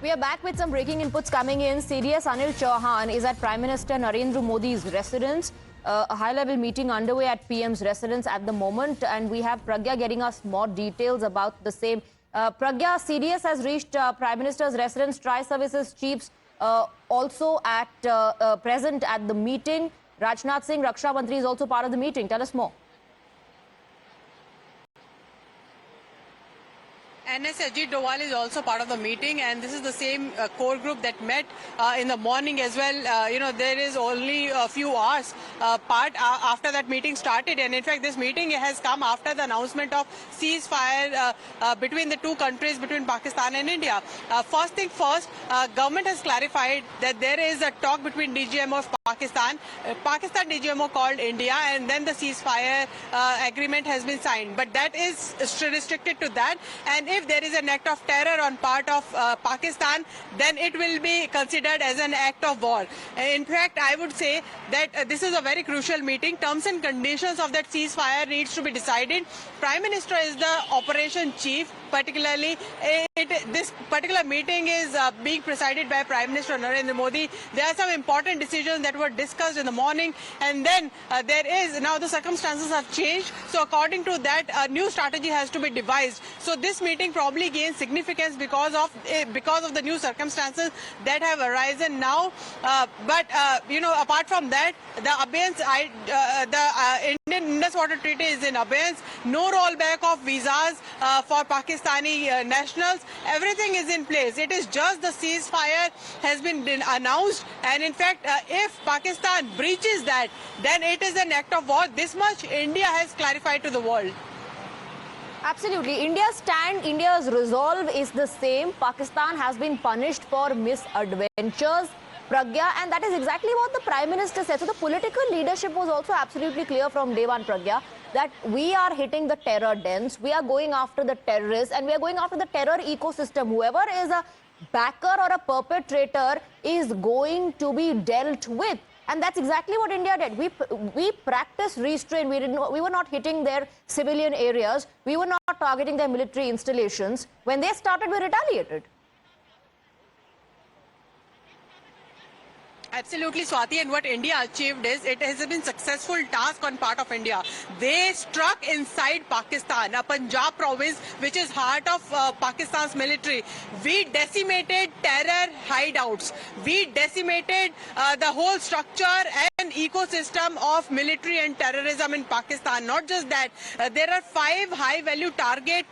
We are back with some breaking inputs coming in. CDS Anil Chauhan is at Prime Minister Narendra Modi's residence. A high-level meeting underway at PM's residence at the moment, and we have Pragya getting us more details about the same. Pragya, CDS has reached Prime Minister's residence. Tri-Services chiefs also present at the meeting. Rajnath Singh, Raksha Mantri, is also part of the meeting. Tell us more. NS Ajit Doval is also part of the meeting, and this is the same core group that met in the morning as well. There is only a few hours after that meeting started, and in fact this meeting has come after the announcement of ceasefire between the two countries, between Pakistan and India. First thing first, government has clarified that there is a talk between DGMO of Pakistan DGMO called India, and then the ceasefire agreement has been signed, but that is restricted to that. And if there is an act of terror on part of Pakistan, then it will be considered as an act of war. In fact, I would say that this is a very crucial meeting. Terms and conditions of that ceasefire needs to be decided. Prime Minister is the operation chief. Particularly, this particular meeting is being presided by Prime Minister Narendra Modi. There are some important decisions that were discussed in the morning, and then now the circumstances have changed. So according to that, a new strategy has to be devised. So this meeting probably gains significance because of the new circumstances that have arisen now. Apart from that, the abeyance, the Indian Indus Water Treaty is in abeyance. No rollback of visas for Pakistani nationals. Everything is in place. It is just the ceasefire has been announced, and in fact, if Pakistan breaches that, then it is an act of war. This much India has clarified to the world. Absolutely. India's stand, India's resolve is the same. Pakistan has been punished for misadventures, Pragya, and that is exactly what the Prime Minister said. So the political leadership was also absolutely clear from day one, Pragya, that we are hitting the terror dens, we are going after the terrorists, and we are going after the terror ecosystem. Whoever is a backer or a perpetrator is going to be dealt with. And that's exactly what India did. We practiced restraint. We were not hitting their civilian areas. We were not targeting their military installations. When they started, we retaliated. Absolutely, Swati, and what India achieved is, it has been a successful task on part of India. They struck inside Pakistan, a Punjab province which is heart of Pakistan's military. We decimated terror hideouts. We decimated the whole structure and ecosystem of military and terrorism in Pakistan. Not just that, there are 5 high-value target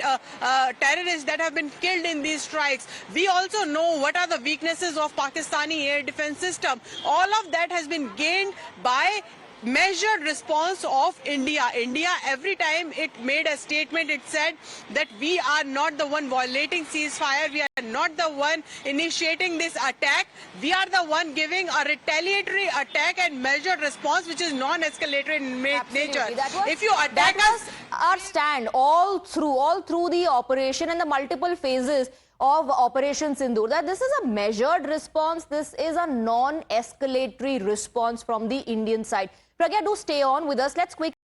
terrorists that have been killed in these strikes. We also know what are the weaknesses of Pakistani air defense system. All of that has been gained by measured response of India. India, every time it made a statement, it said that we are not the one violating ceasefire, we are not the one initiating this attack, we are the one giving a retaliatory attack and measured response which is non-escalatory in nature. If you attack us, our stand all through the operation and the multiple phases of Operation Sindoor, that this is a measured response, this is a non-escalatory response from the Indian side. Pragya, do stay on with us. Let's quickly